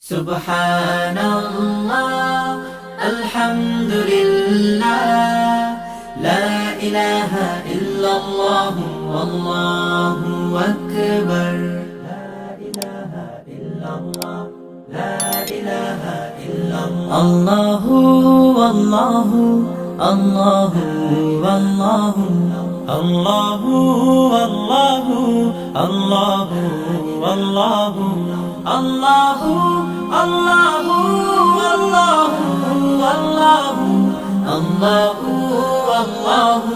Subhanallah, alhamdulillah, la ilaha illallah, wallahu akbar. La ilaha illallah, la ilaha illallah. Allahu, Allahu, Allahu, Allahu, Allahu, Allahu, Allahu, Allahu, Allahu, Allahu, Allahu, Allahu, Allahu, Allahu,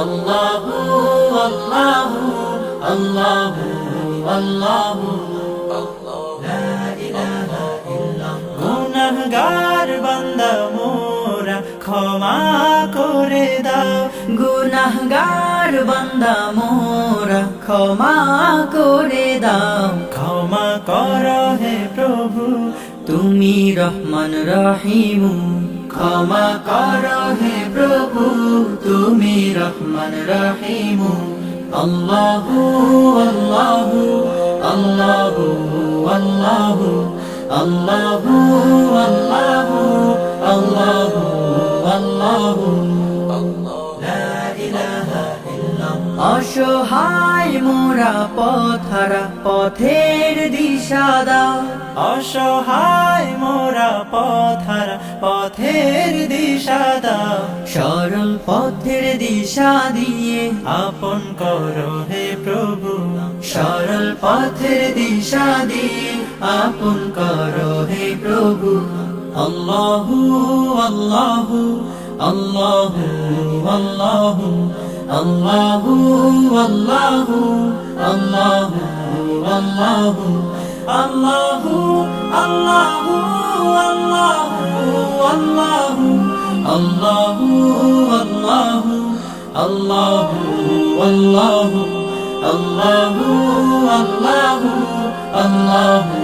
Allahu, Allahu, Allahu, Allahu, Allahu, la ilaha illallah. গুনাহগার বান্দা মোরা ক্ষমা করে দাও, গুনাহগার বান্দা মোরা ক্ষমা করে দাও। ক্ষমা করো হে প্রভু, তুমি রহমান রহিম। ক্ষমা করো হে প্রভু, তুমি রহমান রহিম। আল্লাহু আল্লাহু আল্লাহু আল্লাহু আল্লাহু আল্লাহু আল্লাহু আল্লাহু, লা ইলাহা ইল্লাল্লাহ। অসহায় মোরা পথহারা, পথের দিশা দাও। অসহায় মোরা পথহারা, পথের দিশা দাও। সরল পথের দিশা দিয়ে আপন করো হে প্রভু। সরল পথের দিশা দিয়ে আপন করো হে প্রভু। আল্লাহু আল্লাহু আল্লাহু আল্লাহু আল্লাহু আল্লাহু আল্লাহু আল্লাহু আল্লাহু আল্লাহু আল্লাহু আল্লাহু আল্লাহু আল্লাহু আল্লাহু আল্লাহু আল্লাহু আল্লাহু আল্লাহু